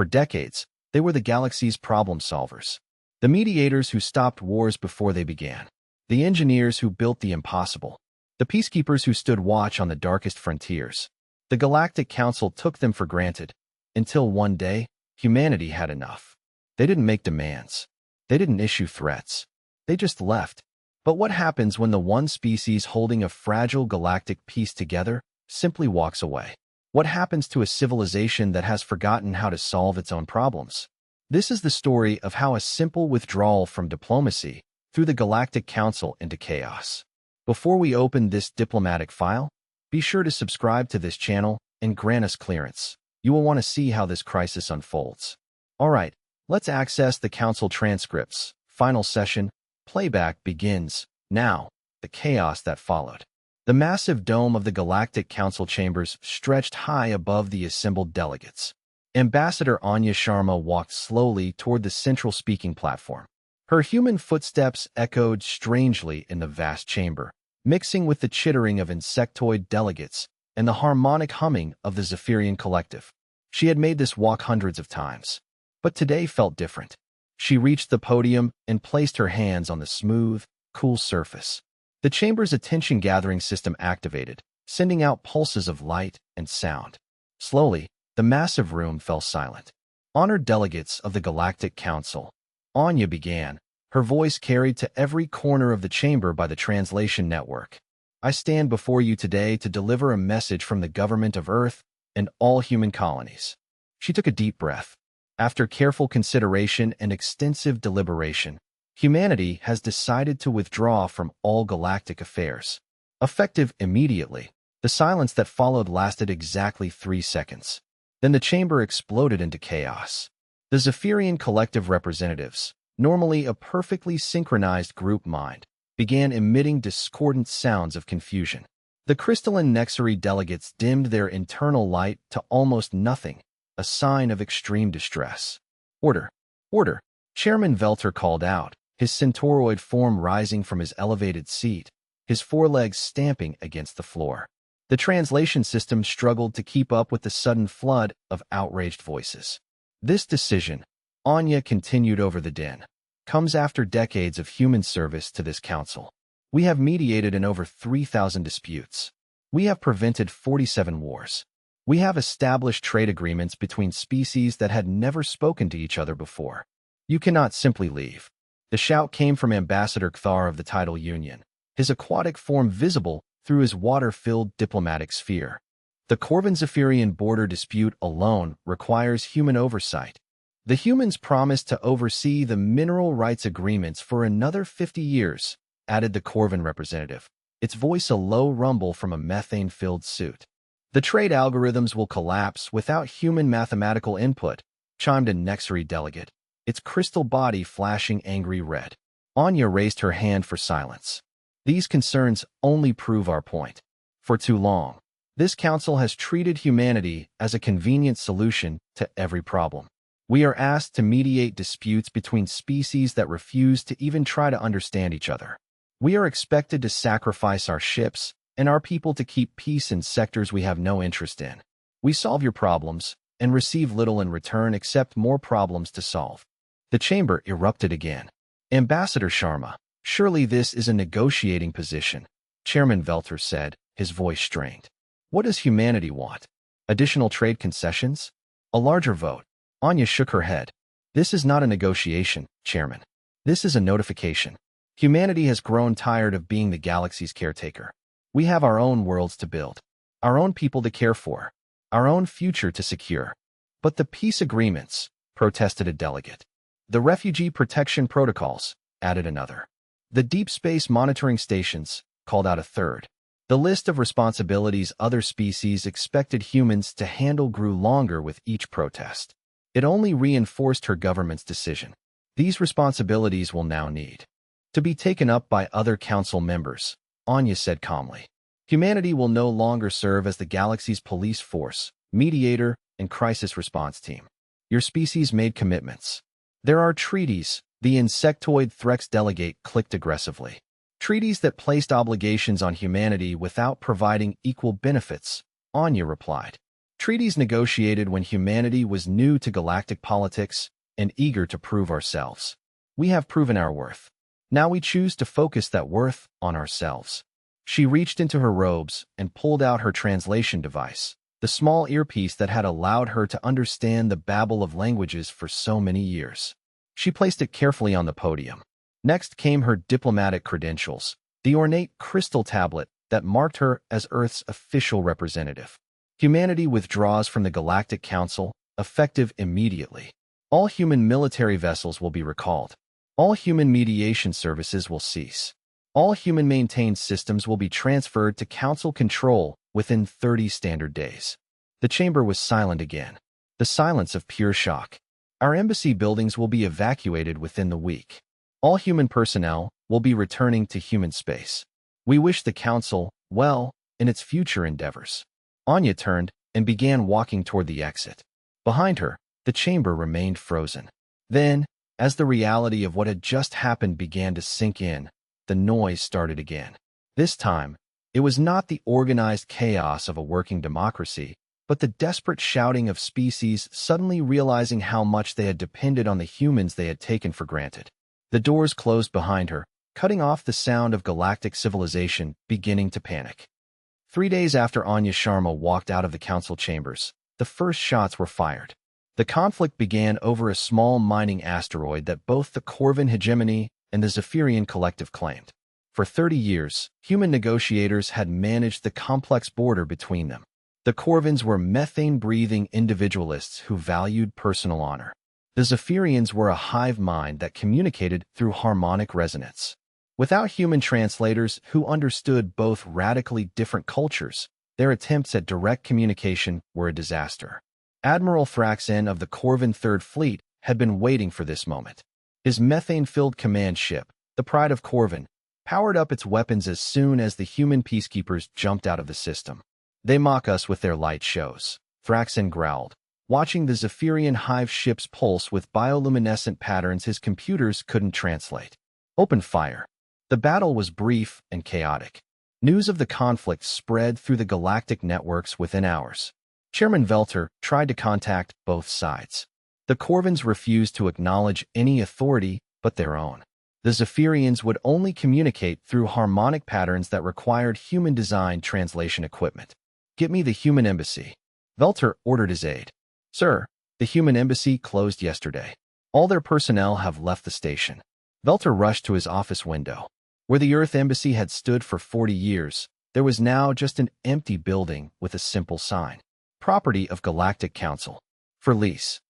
For decades, they were the galaxy's problem solvers. The mediators who stopped wars before they began. The engineers who built the impossible. The peacekeepers who stood watch on the darkest frontiers. The Galactic Council took them for granted, until one day, humanity had enough. They didn't make demands. They didn't issue threats. They just left. But what happens when the one species holding a fragile galactic peace together simply walks away? What happens to a civilization that has forgotten how to solve its own problems? This is the story of how a simple withdrawal from diplomacy threw the Galactic Council into chaos. Before we open this diplomatic file, be sure to subscribe to this channel and grant us clearance. You will want to see how this crisis unfolds. Alright, let's access the Council transcripts. Final session. Playback begins. Now, the chaos that followed. The massive dome of the Galactic Council chambers stretched high above the assembled delegates. Ambassador Anya Sharma walked slowly toward the central speaking platform. Her human footsteps echoed strangely in the vast chamber, mixing with the chittering of insectoid delegates and the harmonic humming of the Zephyrian collective. She had made this walk hundreds of times, but today felt different. She reached the podium and placed her hands on the smooth, cool surface. The chamber's attention-gathering system activated, sending out pulses of light and sound. Slowly, the massive room fell silent. Honored delegates of the Galactic Council, Anya began, her voice carried to every corner of the chamber by the translation network. I stand before you today to deliver a message from the government of Earth and all human colonies. She took a deep breath. After careful consideration and extensive deliberation, humanity has decided to withdraw from all galactic affairs. Effective immediately, the silence that followed lasted exactly 3 seconds. Then the chamber exploded into chaos. The Zephyrian collective representatives, normally a perfectly synchronized group mind, began emitting discordant sounds of confusion. The crystalline Nexari delegates dimmed their internal light to almost nothing, a sign of extreme distress. Order! Order! Chairman Velter called out, his centauroid form rising from his elevated seat, his forelegs stamping against the floor. The translation system struggled to keep up with the sudden flood of outraged voices. This decision, Anya continued over the din, comes after decades of human service to this council. We have mediated in over 3,000 disputes. We have prevented 47 wars. We have established trade agreements between species that had never spoken to each other before. You cannot simply leave. The shout came from Ambassador Kthar of the Tidal Union, his aquatic form visible through his water-filled diplomatic sphere. The Corvin-Zephyrian border dispute alone requires human oversight. The humans promised to oversee the mineral rights agreements for another 50 years, added the Corvin representative, its voice a low rumble from a methane-filled suit. The trade algorithms will collapse without human mathematical input, chimed a Nexari delegate, its crystal body flashing angry red. Anya raised her hand for silence. These concerns only prove our point. For too long, this council has treated humanity as a convenient solution to every problem. We are asked to mediate disputes between species that refuse to even try to understand each other. We are expected to sacrifice our ships and our people to keep peace in sectors we have no interest in. We solve your problems and receive little in return except more problems to solve. The chamber erupted again. Ambassador Sharma, surely this is a negotiating position, Chairman Velter said, his voice strained. What does humanity want? Additional trade concessions? A larger vote? Anya shook her head. This is not a negotiation, Chairman. This is a notification. Humanity has grown tired of being the galaxy's caretaker. We have our own worlds to build, our own people to care for, our own future to secure. But the peace agreements, protested a delegate. The refugee protection protocols, added another. The deep space monitoring stations, called out a third. The list of responsibilities other species expected humans to handle grew longer with each protest. It only reinforced her government's decision. These responsibilities will now need to be taken up by other council members, Anya said calmly. Humanity will no longer serve as the galaxy's police force, mediator, and crisis response team. Your species made commitments. There are treaties, the insectoid Threx delegate clicked aggressively. Treaties that placed obligations on humanity without providing equal benefits, Anya replied. Treaties negotiated when humanity was new to galactic politics and eager to prove ourselves. We have proven our worth. Now we choose to focus that worth on ourselves. She reached into her robes and pulled out her translation device, the small earpiece that had allowed her to understand the babble of languages for so many years. She placed it carefully on the podium. Next came her diplomatic credentials, the ornate crystal tablet that marked her as Earth's official representative. Humanity withdraws from the Galactic Council, effective immediately. All human military vessels will be recalled. All human mediation services will cease. All human-maintained systems will be transferred to Council control within 30 standard days. The chamber was silent again, the silence of pure shock. Our embassy buildings will be evacuated within the week. All human personnel will be returning to human space. We wish the Council well in its future endeavors. Anya turned and began walking toward the exit. Behind her, the chamber remained frozen. Then, as the reality of what had just happened began to sink in, the noise started again. This time, it was not the organized chaos of a working democracy, but the desperate shouting of species suddenly realizing how much they had depended on the humans they had taken for granted. The doors closed behind her, cutting off the sound of galactic civilization beginning to panic. 3 days after Anya Sharma walked out of the council chambers, the first shots were fired. The conflict began over a small mining asteroid that both the Corvin hegemony and the Zephyrian collective claimed. For 30 years, human negotiators had managed the complex border between them. The Corvins were methane-breathing individualists who valued personal honor. The Zephyrians were a hive mind that communicated through harmonic resonance. Without human translators who understood both radically different cultures, their attempts at direct communication were a disaster. Admiral Thraxen of the Corvin Third Fleet had been waiting for this moment. His methane-filled command ship, the Pride of Corvin, powered up its weapons as soon as the human peacekeepers jumped out of the system. They mock us with their light shows, Thraxen growled, watching the Zephyrian hive ships pulse with bioluminescent patterns his computers couldn't translate. Open fire. The battle was brief and chaotic. News of the conflict spread through the galactic networks within hours. Chairman Velter tried to contact both sides. The Corvins refused to acknowledge any authority but their own. The Zephyrians would only communicate through harmonic patterns that required human-designed translation equipment. "Get me the human embassy," Velter ordered his aide. "Sir, the human embassy closed yesterday. All their personnel have left the station." Velter rushed to his office window. Where the Earth Embassy had stood for 40 years, there was now just an empty building with a simple sign. Property of Galactic Council. For lease.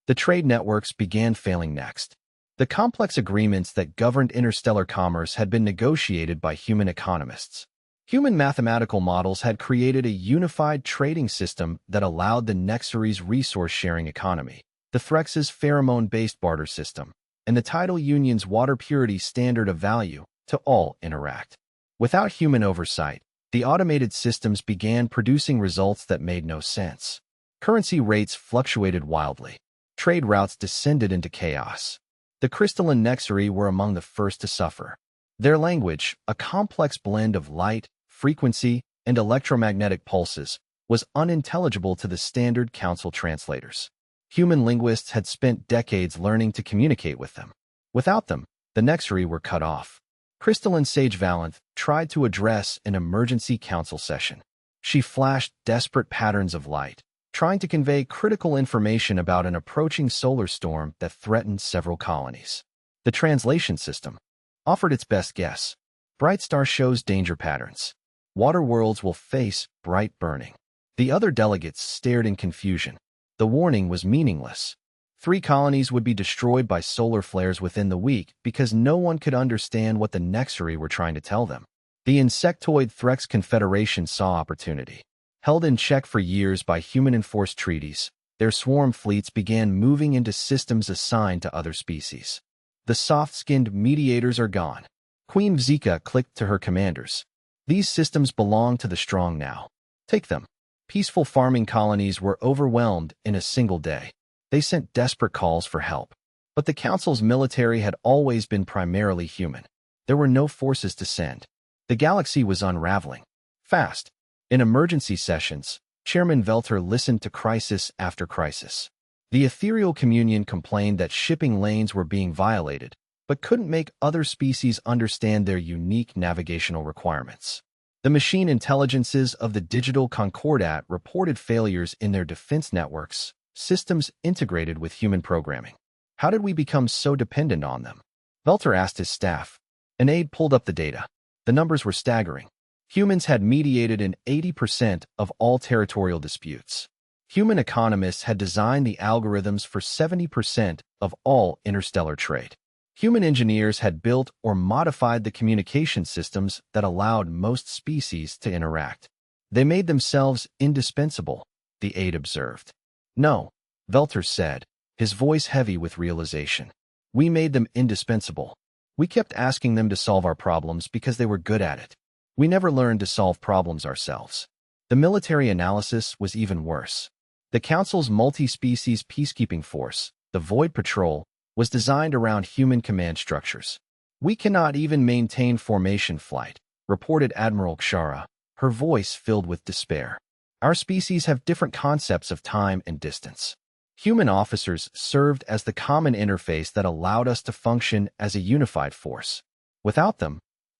The trade networks began failing next. The complex agreements that governed interstellar commerce had been negotiated by human economists. Human mathematical models had created a unified trading system that allowed the Nexary's resource-sharing economy, the Threx's pheromone-based barter system, and the Tidal Union's water purity standard of value to all interact. Without human oversight, the automated systems began producing results that made no sense. Currency rates fluctuated wildly. Trade routes descended into chaos. The crystalline Nexary were among the first to suffer. Their language, a complex blend of light, frequency, and electromagnetic pulses, was unintelligible to the standard council translators. Human linguists had spent decades learning to communicate with them. Without them, the Nexary were cut off. Crystalline Sage Valanth tried to address an emergency council session. She flashed desperate patterns of light, trying to convey critical information about an approaching solar storm that threatened several colonies. The translation system offered its best guess. Bright star shows danger patterns. Water worlds will face bright burning. The other delegates stared in confusion. The warning was meaningless. 3 colonies would be destroyed by solar flares within the week because no one could understand what the Nexary were trying to tell them. The insectoid Threx Confederation saw opportunity. Held in check for years by human-enforced treaties, their swarm fleets began moving into systems assigned to other species. The soft-skinned mediators are gone. Queen Vzika clicked to her commanders. These systems belong to the strong now. Take them. Peaceful farming colonies were overwhelmed in a single day. They sent desperate calls for help. But the Council's military had always been primarily human. There were no forces to send. The galaxy was unraveling. Fast. In emergency sessions, Chairman Velter listened to crisis after crisis. The ethereal communion complained that shipping lanes were being violated, but couldn't make other species understand their unique navigational requirements. The machine intelligences of the digital Concordat reported failures in their defense networks, systems integrated with human programming. How did we become so dependent on them? Velter asked his staff. An aide pulled up the data. The numbers were staggering. Humans had mediated in 80% of all territorial disputes. Human economists had designed the algorithms for 70% of all interstellar trade. Human engineers had built or modified the communication systems that allowed most species to interact. They made themselves indispensable, the aide observed. No, Velter said, his voice heavy with realization. We made them indispensable. We kept asking them to solve our problems because they were good at it. We never learned to solve problems ourselves. The military analysis was even worse. The Council's multi-species peacekeeping force, the Void Patrol, was designed around human command structures. We cannot even maintain formation flight, reported Admiral Kshara, her voice filled with despair. Our species have different concepts of time and distance. Human officers served as the common interface that allowed us to function as a unified force. Without them,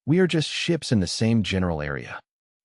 we are just ships in the same general area.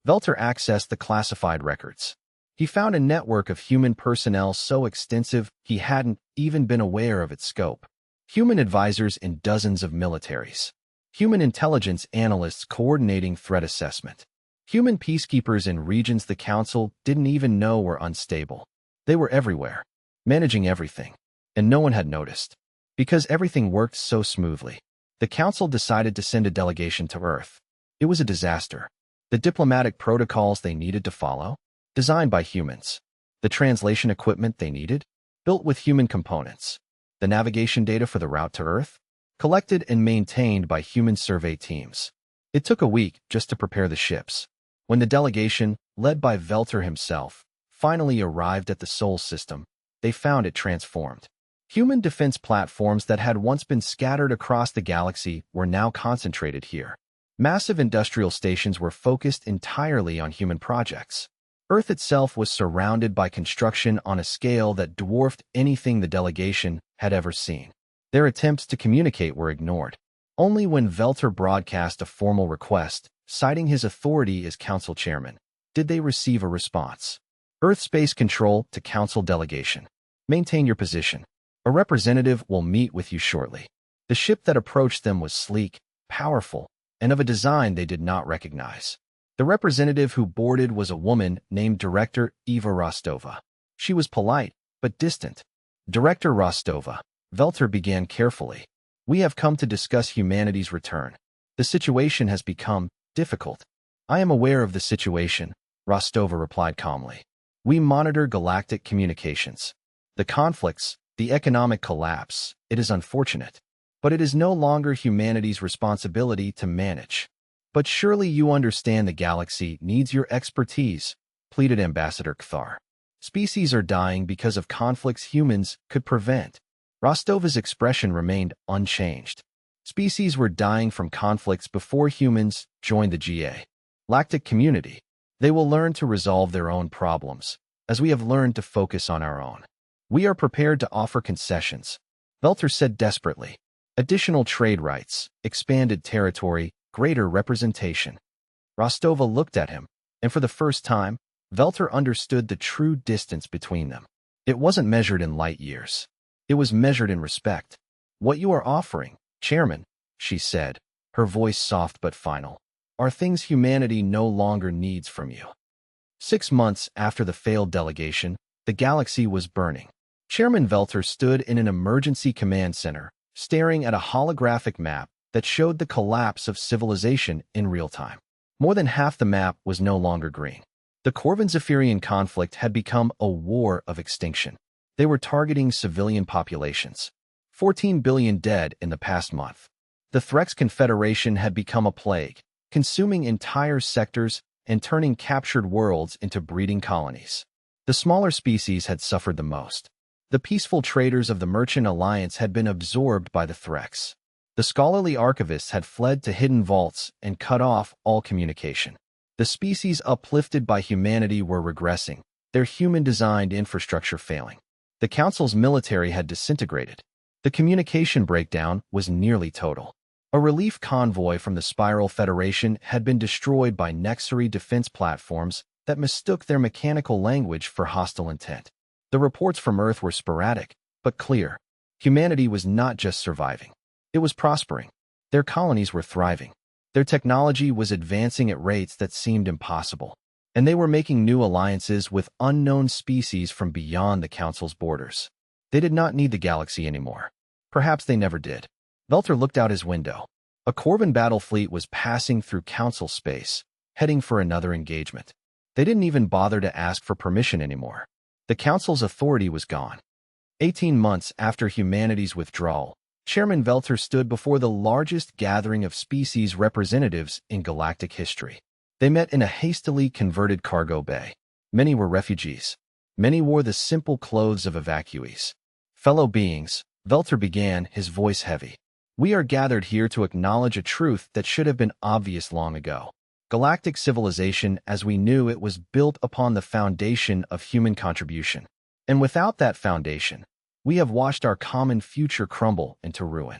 Velter accessed the classified records. He found a network of human personnel so extensive he hadn't even been aware of its scope. Human advisors in dozens of militaries. Human intelligence analysts coordinating threat assessment. Human peacekeepers in regions the Council didn't even know were unstable. They were everywhere, managing everything, and no one had noticed. Because everything worked so smoothly, the Council decided to send a delegation to Earth. It was a disaster. The diplomatic protocols they needed to follow, designed by humans. The translation equipment they needed, built with human components. The navigation data for the route to Earth, collected and maintained by human survey teams. It took a week just to prepare the ships. When the delegation, led by Velter himself, finally arrived at the Sol system, they found it transformed. Human defense platforms that had once been scattered across the galaxy were now concentrated here. Massive industrial stations were focused entirely on human projects. Earth itself was surrounded by construction on a scale that dwarfed anything the delegation had ever seen. Their attempts to communicate were ignored. Only when Velter broadcast a formal request, citing his authority as Council Chairman, did they receive a response. Earth Space Control to Council Delegation. Maintain your position. A representative will meet with you shortly. The ship that approached them was sleek, powerful, and of a design they did not recognize. The representative who boarded was a woman named Director Eva Rostova. She was polite, but distant. Director Rostova, Velter began carefully. We have come to discuss humanity's return. The situation has become difficult. I am aware of the situation, Rostova replied calmly. We monitor galactic communications. The conflicts, the economic collapse, it is unfortunate. But it is no longer humanity's responsibility to manage. But surely you understand the galaxy needs your expertise, pleaded Ambassador Kthar. Species are dying because of conflicts humans could prevent. Rostova's expression remained unchanged. Species were dying from conflicts before humans joined the Galactic community. They will learn to resolve their own problems, as we have learned to focus on our own. We are prepared to offer concessions, Velter said desperately. Additional trade rights, expanded territory, greater representation. Rostova looked at him, and for the first time, Velter understood the true distance between them. It wasn't measured in light years. It was measured in respect. What you are offering, Chairman, she said, her voice soft but final, are things humanity no longer needs from you. 6 months after the failed delegation, the galaxy was burning. Chairman Velter stood in an emergency command center, staring at a holographic map that showed the collapse of civilization in real time. More than half the map was no longer green. The Corvin-Zephyrian conflict had become a war of extinction. They were targeting civilian populations. 14 billion dead in the past month. The Threx Confederation had become a plague, consuming entire sectors and turning captured worlds into breeding colonies. The smaller species had suffered the most. The peaceful traders of the Merchant Alliance had been absorbed by the Threx. The scholarly archivists had fled to hidden vaults and cut off all communication. The species uplifted by humanity were regressing, their human-designed infrastructure failing. The Council's military had disintegrated. The communication breakdown was nearly total. A relief convoy from the Spiral Federation had been destroyed by Nexary defense platforms that mistook their mechanical language for hostile intent. The reports from Earth were sporadic, but clear. Humanity was not just surviving. It was prospering. Their colonies were thriving. Their technology was advancing at rates that seemed impossible. And they were making new alliances with unknown species from beyond the Council's borders. They did not need the galaxy anymore. Perhaps they never did. Velter looked out his window. A Corvan battle fleet was passing through Council space, heading for another engagement. They didn't even bother to ask for permission anymore. The Council's authority was gone. 18 months after humanity's withdrawal, Chairman Velter stood before the largest gathering of species representatives in galactic history. They met in a hastily converted cargo bay. Many were refugees. Many wore the simple clothes of evacuees. Fellow beings, Velter began, his voice heavy. We are gathered here to acknowledge a truth that should have been obvious long ago. Galactic civilization as we knew it was built upon the foundation of human contribution. And without that foundation, we have watched our common future crumble into ruin.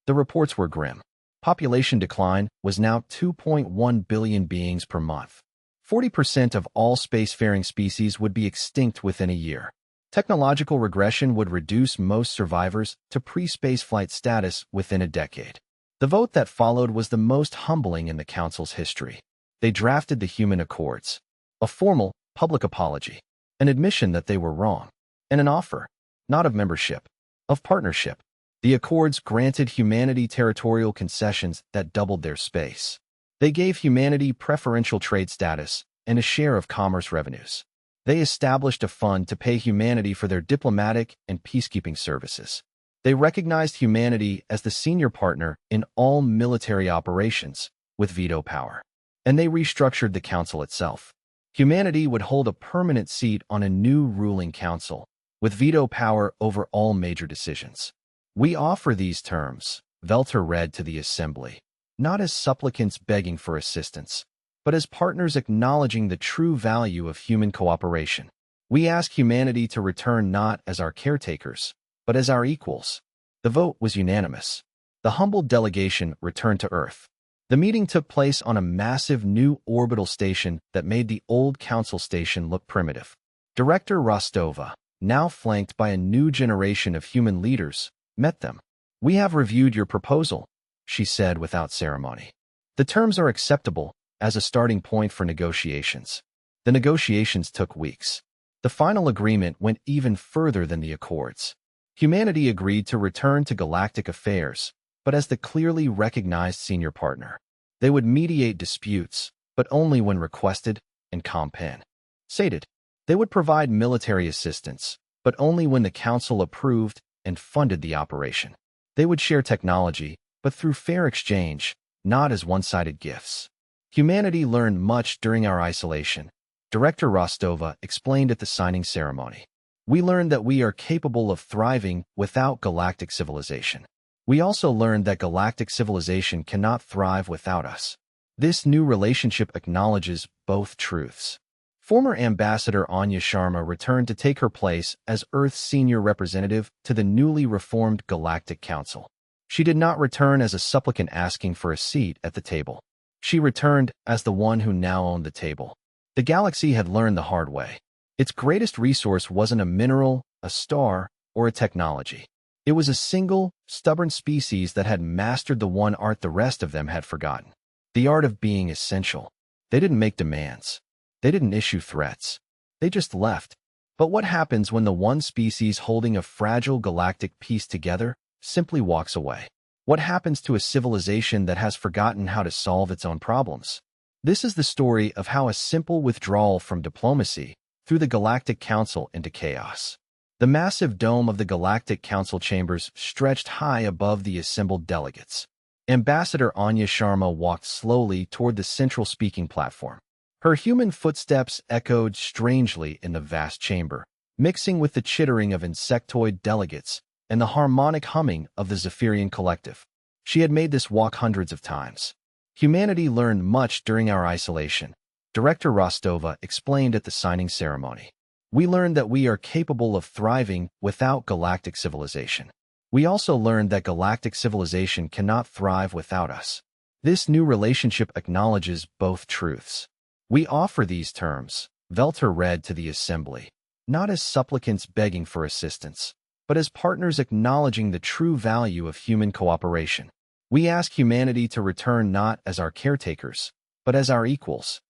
The reports were grim. Population decline was now 2.1 billion beings per month. 40% of all spacefaring species would be extinct within a year. Technological regression would reduce most survivors to pre-spaceflight status within a decade. The vote that followed was the most humbling in the Council's history. They drafted the Human Accords, a formal, public apology, an admission that they were wrong, and an offer, not of membership, of partnership. The Accords granted humanity territorial concessions that doubled their space. They gave humanity preferential trade status and a share of commerce revenues. They established a fund to pay humanity for their diplomatic and peacekeeping services. They recognized humanity as the senior partner in all military operations, with veto power. And they restructured the Council itself. Humanity would hold a permanent seat on a new ruling council, with veto power over all major decisions. We offer these terms, Velter read to the assembly, not as supplicants begging for assistance, but as partners acknowledging the true value of human cooperation. We ask humanity to return not as our caretakers, but as our equals. The vote was unanimous. The humbled delegation returned to Earth. The meeting took place on a massive new orbital station that made the old Council station look primitive. Director Rostova, now flanked by a new generation of human leaders, met them. We have reviewed your proposal, she said without ceremony. The terms are acceptable as a starting point for negotiations. The negotiations took weeks. The final agreement went even further than the Accords. Humanity agreed to return to galactic affairs, but as the clearly recognized senior partner. They would mediate disputes, but only when requested and compensated. They would provide military assistance, but only when the Council approved and funded the operation. They would share technology, but through fair exchange, not as one-sided gifts. Humanity learned much during our isolation, Director Rostova explained at the signing ceremony. We learned that we are capable of thriving without galactic civilization. We also learned that galactic civilization cannot thrive without us. This new relationship acknowledges both truths. Former Ambassador Anya Sharma returned to take her place as Earth's senior representative to the newly reformed Galactic Council. She did not return as a supplicant asking for a seat at the table. She returned as the one who now owned the table. The galaxy had learned the hard way. Its greatest resource wasn't a mineral, a star, or a technology. It was a single, stubborn species that had mastered the one art the rest of them had forgotten. The art of being essential. They didn't make demands. They didn't issue threats. They just left. But what happens when the one species holding a fragile galactic peace together simply walks away? What happens to a civilization that has forgotten how to solve its own problems? This is the story of how a simple withdrawal from diplomacy threw the Galactic Council into chaos. The massive dome of the Galactic Council chambers stretched high above the assembled delegates. Ambassador Anya Sharma walked slowly toward the central speaking platform. Her human footsteps echoed strangely in the vast chamber, mixing with the chittering of insectoid delegates and the harmonic humming of the Zephyrian collective. She had made this walk hundreds of times. Humanity learned much during our isolation, Director Rostova explained at the signing ceremony. We learned that we are capable of thriving without galactic civilization. We also learned that galactic civilization cannot thrive without us. This new relationship acknowledges both truths. We offer these terms, Velter read to the assembly, not as supplicants begging for assistance, but as partners acknowledging the true value of human cooperation. We ask humanity to return not as our caretakers, but as our equals,